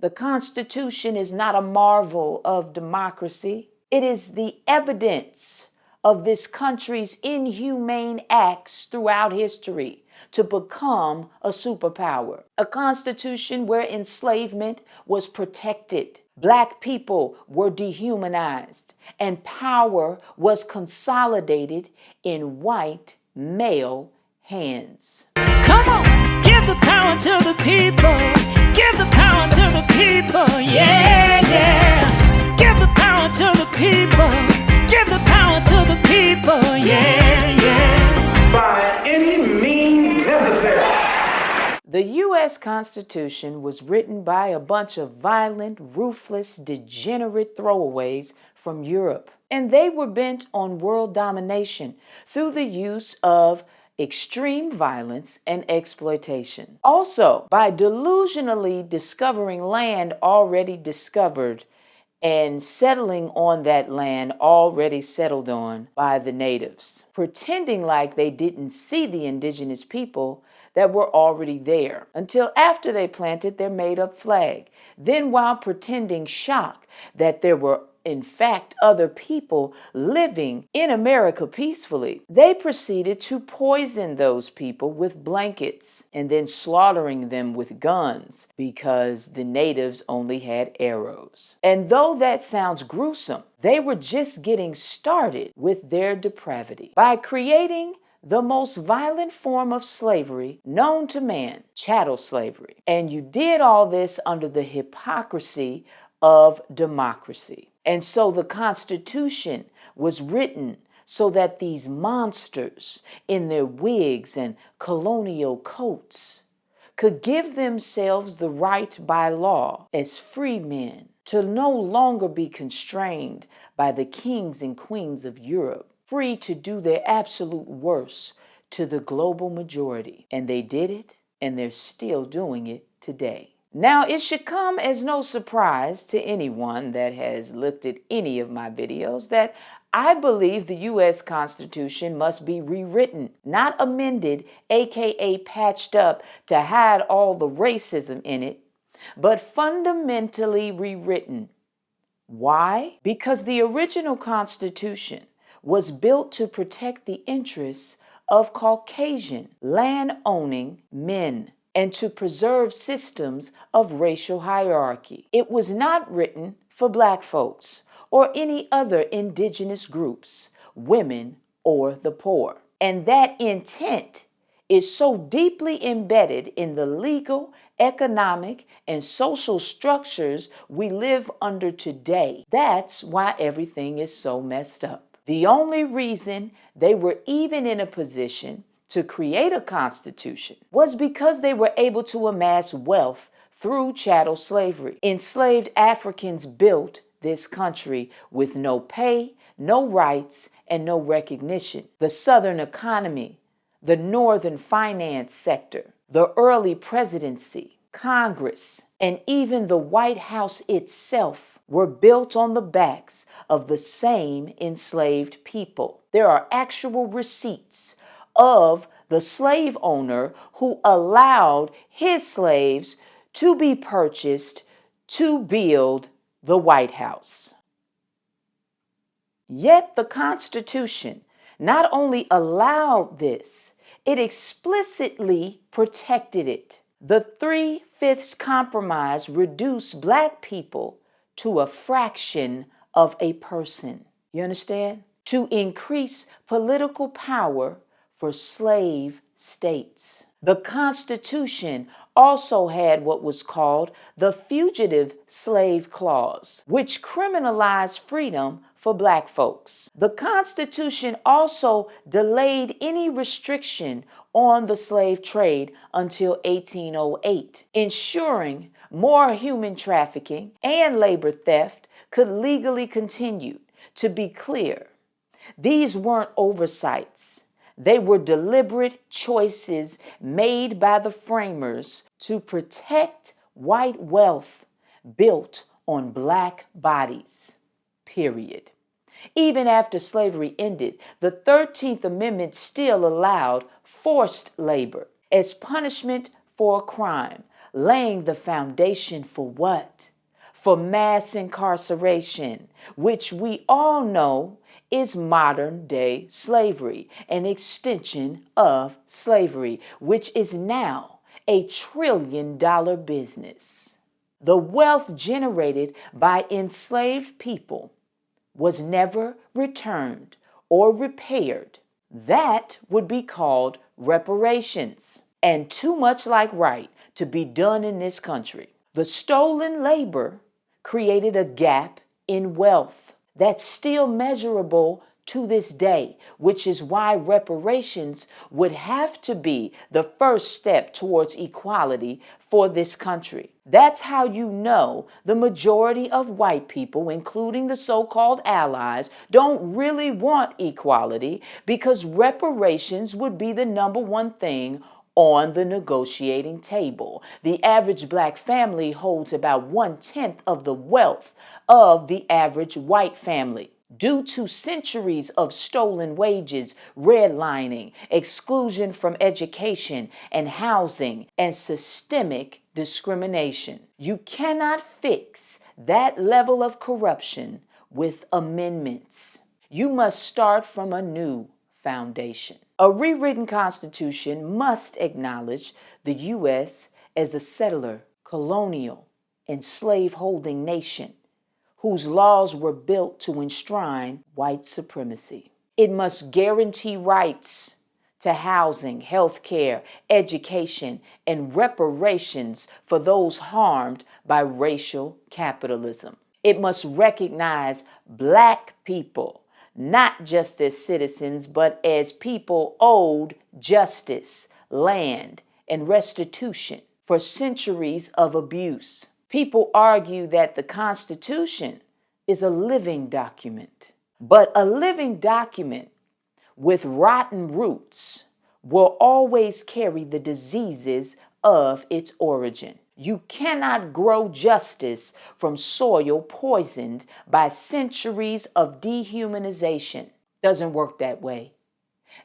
The Constitution is not a marvel of democracy. It is the evidence of this country's inhumane acts throughout history to become a superpower. A constitution where enslavement was protected, Black people were dehumanized, and power was consolidated in white male hands. Come on, give the power to the people. Give the power to the people. Yeah, yeah. Give the power to the people. Give the power to the people. Yeah, yeah. By any means necessary. The U.S. Constitution was written by a bunch of violent, ruthless, degenerate throwaways from Europe, and they were bent on world domination through the use of extreme violence and exploitation. Also, by delusionally discovering land already discovered and settling on that land already settled on by the natives, pretending like they didn't see the indigenous people that were already there until after they planted their made-up flag. Then, while pretending shock that there were in fact other people living in America peacefully, they proceeded to poison those people with blankets and then slaughtering them with guns because the natives only had arrows. And though that sounds gruesome, they were just getting started with their depravity by creating the most violent form of slavery known to man, chattel slavery. And you did all this under the hypocrisy of democracy. And so the Constitution was written so that these monsters in their wigs and colonial coats could give themselves the right by law as free men to no longer be constrained by the kings and queens of Europe, free to do their absolute worst to the global majority. And they did it, and they're still doing it today. Now, it should come as no surprise to anyone that has looked at any of my videos that I believe the U.S. Constitution must be rewritten, not amended, aka patched up to hide all the racism in it, but fundamentally rewritten. Why? Because the original Constitution was built to protect the interests of Caucasian land-owning men and to preserve systems of racial hierarchy. It was not written for Black folks or any other indigenous groups, women, or the poor. And that intent is so deeply embedded in the legal, economic, and social structures we live under today. That's why everything is so messed up. The only reason they were even in a position to create a constitution was because they were able to amass wealth through chattel slavery. Enslaved Africans built this country with no pay, no rights, and no recognition. The Southern economy, the Northern finance sector, the early presidency, Congress, and even the White House itself were built on the backs of the same enslaved people. There are actual receipts of the slave owner who allowed his slaves to be purchased to build the White House. Yet the Constitution not only allowed this, it explicitly protected it. The 3/5 compromise reduced Black people to a fraction of a person. You understand? To increase political power for slave states. The Constitution also had what was called the Fugitive Slave Clause, which criminalized freedom for Black folks. The Constitution also delayed any restriction on the slave trade until 1808, ensuring more human trafficking and labor theft could legally continue. To be clear, these weren't oversights. They were deliberate choices made by the framers to protect white wealth built on Black bodies, period. Even after slavery ended, the 13th Amendment still allowed forced labor as punishment for a crime, laying the foundation for what? For mass incarceration, which we all know is modern day slavery, an extension of slavery, which is now $1 trillion business. The wealth generated by enslaved people was never returned or repaired. That would be called reparations, and too much like right to be done in this country. The stolen labor created a gap in wealth that's still measurable to this day, which is why reparations would have to be the first step towards equality for this country. That's how you know the majority of white people, including the so-called allies, don't really want equality, because reparations would be the number one thing on the negotiating table. The average black family holds about 1/10 of the wealth of the average white family, due to centuries of stolen wages, redlining, exclusion from education and housing, and systemic discrimination. You cannot fix that level of corruption with amendments. You must start from a new foundation. A rewritten constitution must acknowledge the U.S. as a settler, colonial, and slave-holding nation whose laws were built to enshrine white supremacy. It must guarantee rights to housing, health care, education, and reparations for those harmed by racial capitalism. It must recognize black people not just as citizens, but as people owed justice, land, and restitution for centuries of abuse. People argue that the Constitution is a living document, but a living document with rotten roots will always carry the diseases of its origin. You cannot grow justice from soil poisoned by centuries of dehumanization. Doesn't work that way.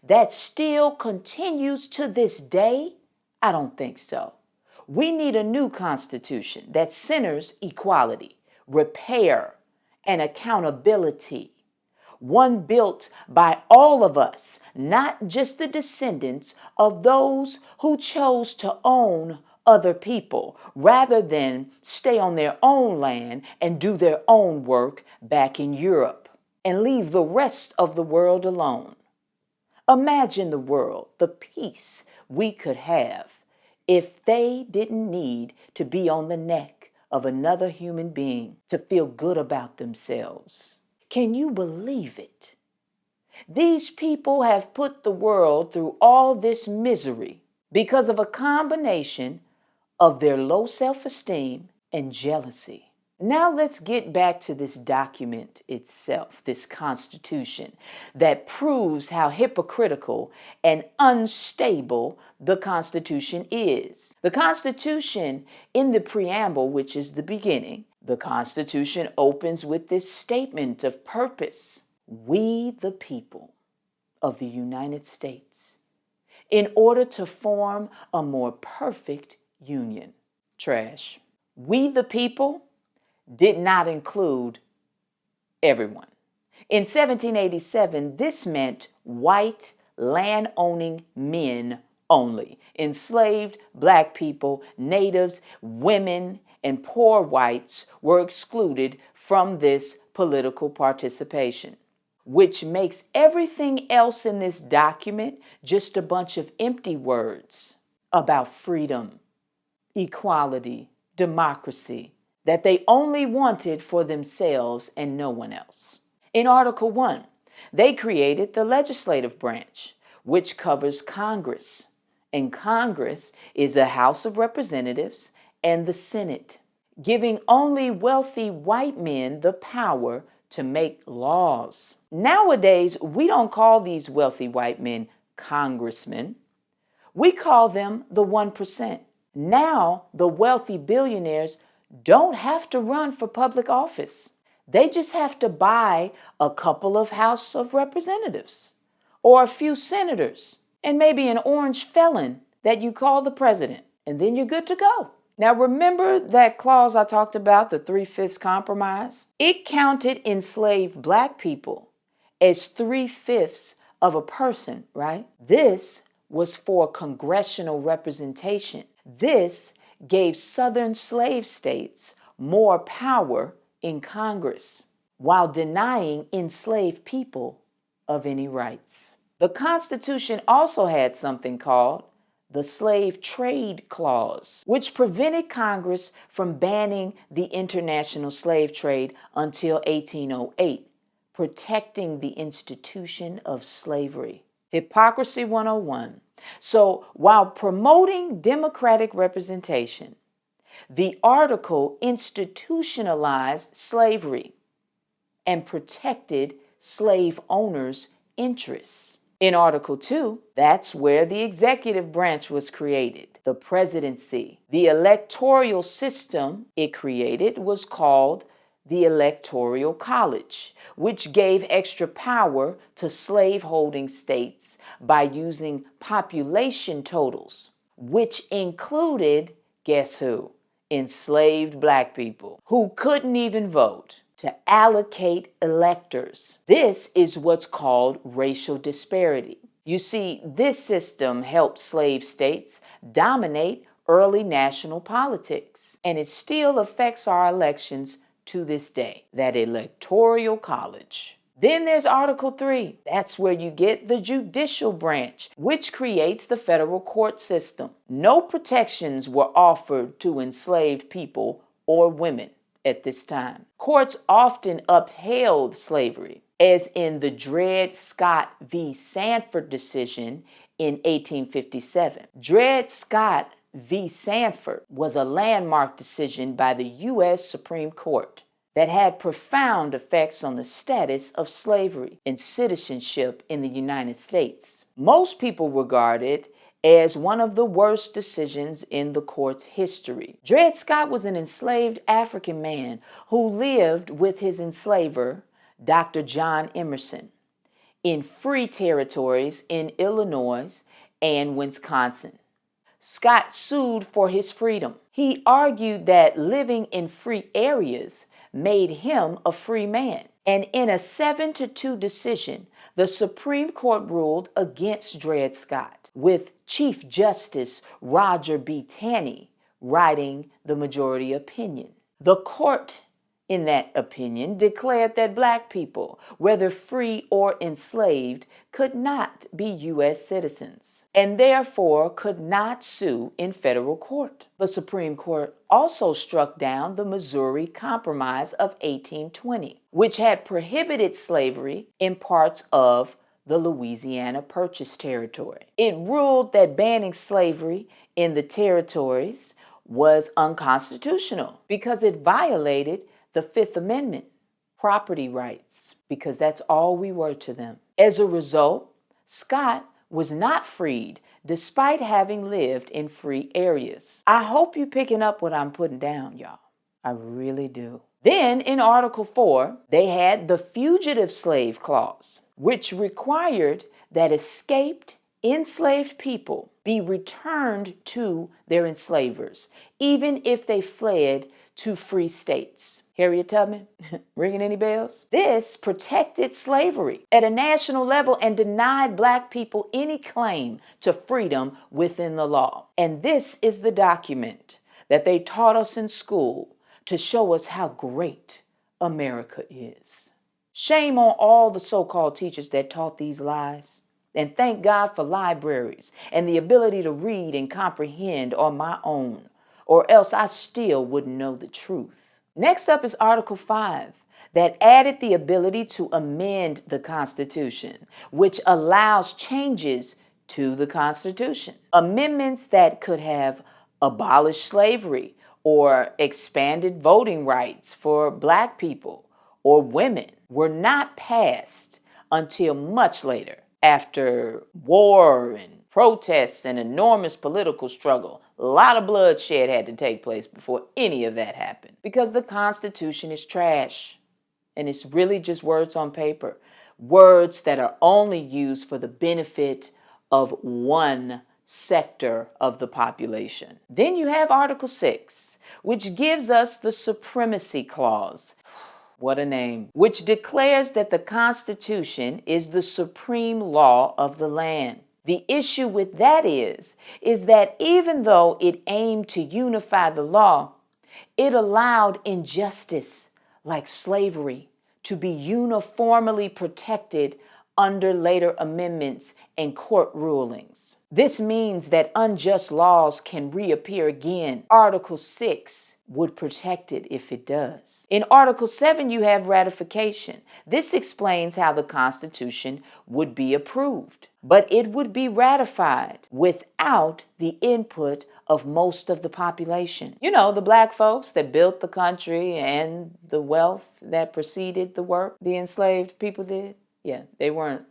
That still continues to this day? I don't think so. We need a new constitution that centers equality, repair, and accountability. One built by all of us, not just the descendants of those who chose to own other people, rather than stay on their own land and do their own work back in Europe and leave the rest of the world alone. Imagine the world, the peace we could have if they didn't need to be on the neck of another human being to feel good about themselves. Can you believe it? These people have put the world through all this misery because of a combination of their low self-esteem and jealousy. Now let's get back to this document itself, this Constitution, that proves how hypocritical and unstable the Constitution is. The Constitution, in the preamble, which is the beginning, the Constitution opens with this statement of purpose: we, the people of the United States, in order to form a more perfect union. Trash. We, the people, did not include everyone. In 1787, this meant white land-owning men only. Enslaved black people, natives, women, and poor whites were excluded from this political participation, which makes everything else in this document just a bunch of empty words about freedom, equality, democracy, that they only wanted for themselves and no one else. In Article 1, they created the legislative branch, which covers Congress, and Congress is the House of Representatives and the Senate, giving only wealthy white men the power to make laws. Nowadays, we don't call these wealthy white men congressmen. We call them the 1%. Now, the wealthy billionaires don't have to run for public office. They just have to buy a couple of House of Representatives or a few senators and maybe an orange felon that you call the president, and then you're good to go. Now, remember that clause I talked about, the 3/5 compromise? It counted enslaved black people as 3/5 of a person, right? This was for congressional representation. This gave Southern slave states more power in Congress while denying enslaved people of any rights. The Constitution also had something called the Slave Trade Clause, which prevented Congress from banning the international slave trade until 1808, protecting the institution of slavery. Hypocrisy 101. So, while promoting democratic representation, the article institutionalized slavery and protected slave owners' interests. In Article 2, that's where the executive branch was created, the presidency. The electoral system it created was called the Electoral College, which gave extra power to slaveholding states by using population totals, which included, guess who? Enslaved black people who couldn't even vote, to allocate electors. This is what's called racial disparity. You see, this system helped slave states dominate early national politics, and it still affects our elections to this day, that electoral college. Then there's Article 3. That's where you get the judicial branch, which creates the federal court system. No protections were offered to enslaved people or women at this time. Courts often upheld slavery, as in the Dred Scott v. Sanford decision in 1857. Dred Scott v. Sanford was a landmark decision by the U.S. Supreme Court that had profound effects on the status of slavery and citizenship in the United States. Most people regard it as one of the worst decisions in the court's history. Dred Scott was an enslaved African man who lived with his enslaver, Dr. John Emerson, in free territories in Illinois and Wisconsin. Scott sued for his freedom. He argued that living in free areas made him a free man. And in a 7-2 decision, the Supreme Court ruled against Dred Scott, with Chief Justice Roger B. Taney writing the majority opinion. The court, in that opinion, declared that black people, whether free or enslaved, could not be U.S. citizens and therefore could not sue in federal court. The Supreme Court also struck down the Missouri Compromise of 1820, which had prohibited slavery in parts of the Louisiana Purchase Territory. It ruled that banning slavery in the territories was unconstitutional because it violated the Fifth Amendment, property rights, because that's all we were to them. As a result, Scott was not freed despite having lived in free areas. I hope you're picking up what I'm putting down, y'all. I really do. Then in Article 4, they had the Fugitive Slave Clause, which required that escaped enslaved people be returned to their enslavers, even if they fled to free states. Harriet Tubman, ringing any bells? This protected slavery at a national level and denied black people any claim to freedom within the law. And this is the document that they taught us in school to show us how great America is. Shame on all the so-called teachers that taught these lies. And thank God for libraries and the ability to read and comprehend on my own, or else I still wouldn't know the truth. Next up is Article 5, that added the ability to amend the Constitution, which allows changes to the Constitution. Amendments that could have abolished slavery or expanded voting rights for black people or women were not passed until much later, after war and protests and enormous political struggle. A lot of bloodshed had to take place before any of that happened, because the Constitution is trash and it's really just words on paper, words that are only used for the benefit of one sector of the population. Then you have Article 6, which gives us the Supremacy Clause. What a name. Which declares that the Constitution is the supreme law of the land. The issue with that is that even though it aimed to unify the law, it allowed injustice like slavery to be uniformly protected under later amendments and court rulings. This means that unjust laws can reappear again. Article 6 would protect it if it does. In Article 7, you have ratification. This explains how the Constitution would be approved, but it would be ratified without the input of most of the population. You know, the black folks that built the country and the wealth that preceded the work the enslaved people did. Yeah, they weren't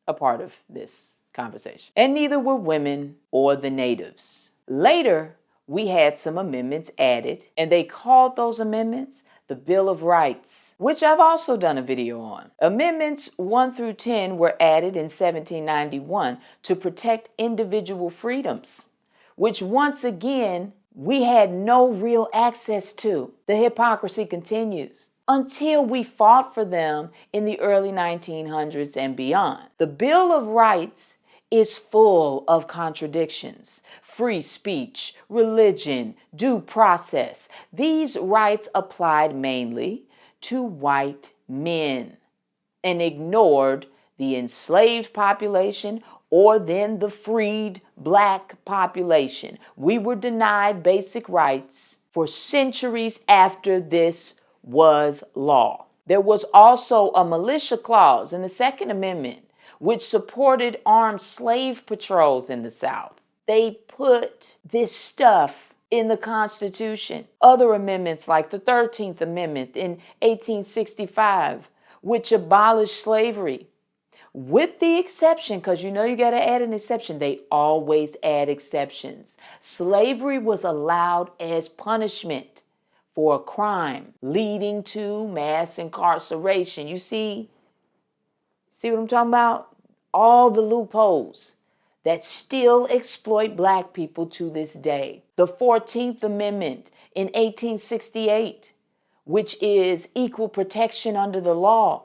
a part of this conversation. And neither were women or the natives. Later, we had some amendments added, and they called those amendments the Bill of Rights, which I've also done a video on. Amendments 1 through 10 were added in 1791 to protect individual freedoms, which once again, we had no real access to. The hypocrisy continues until we fought for them in the early 1900s and beyond. The Bill of Rights is full of contradictions. Free speech, religion, due process. These rights applied mainly to white men and ignored the enslaved population or then the freed black population. We were denied basic rights for centuries after this was law. There was also a militia clause in the Second Amendment, which supported armed slave patrols in the South. They put this stuff in the Constitution. Other amendments like the 13th Amendment in 1865, which abolished slavery. With the exception, because you know you got to add an exception, they always add exceptions. Slavery was allowed as punishment for a crime leading to mass incarceration. You see what I'm talking about? All the loopholes that still exploit black people to this day. The 14th Amendment in 1868, which is equal protection under the law.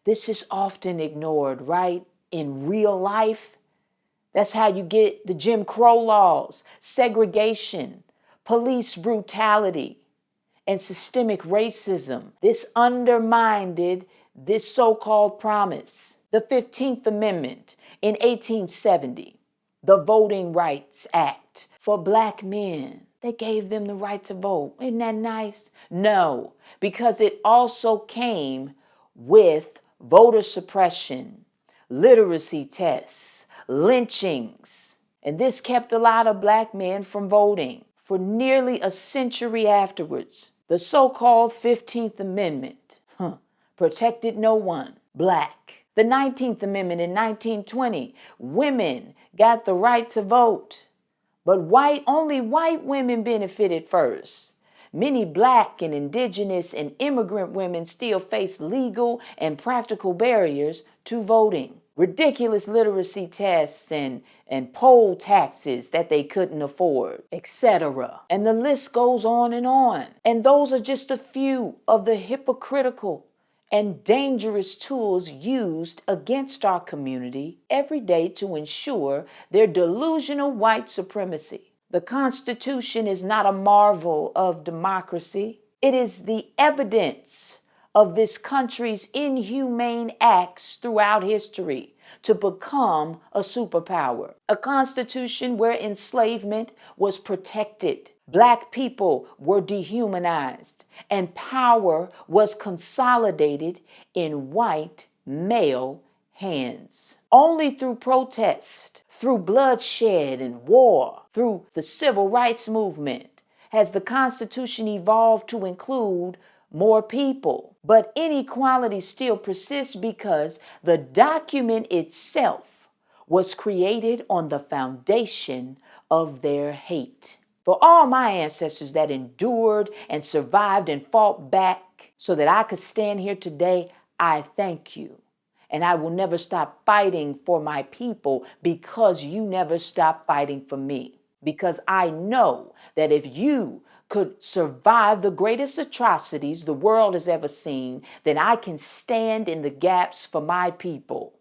This is often ignored, right? In real life, that's how you get the Jim Crow laws, segregation, police brutality, and systemic racism. This undermined this so-called promise. The 15th Amendment in 1870, the Voting Rights Act for black men. They gave them the right to vote. Isn't that nice? No, because it also came with voter suppression, literacy tests, lynchings. And this kept a lot of black men from voting for nearly a century afterwards. The so-called 15th Amendment protected no one black. The 19th Amendment in 1920, women got the right to vote, but only white women benefited first. Many black and indigenous and immigrant women still face legal and practical barriers to voting. Ridiculous literacy tests and poll taxes that they couldn't afford, etc. And the list goes on. And those are just a few of the hypocritical and dangerous tools used against our community every day to ensure their delusional white supremacy. The Constitution is not a marvel of democracy. It is the evidence of this country's inhumane acts throughout history to become a superpower. A constitution where enslavement was protected, black people were dehumanized, and power was consolidated in white male hands. Only through protest, through bloodshed and war, through the civil rights movement, has the Constitution evolved to include more people. But inequality still persists because the document itself was created on the foundation of their hate. For all my ancestors that endured and survived and fought back so that I could stand here today, I thank you. And I will never stop fighting for my people because you never stop fighting for me. Because I know that if you could survive the greatest atrocities the world has ever seen, then I can stand in the gaps for my people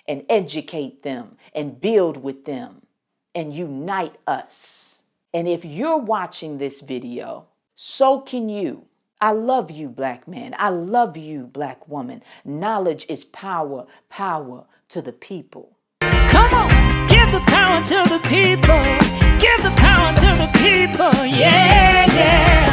and educate them and build with them and unite us. And if you're watching this video, so can you. I love you, Black man. I love you, Black woman. Knowledge is power, power to the people. Come on, give the power to the people. Give the power to the people. Yeah, yeah.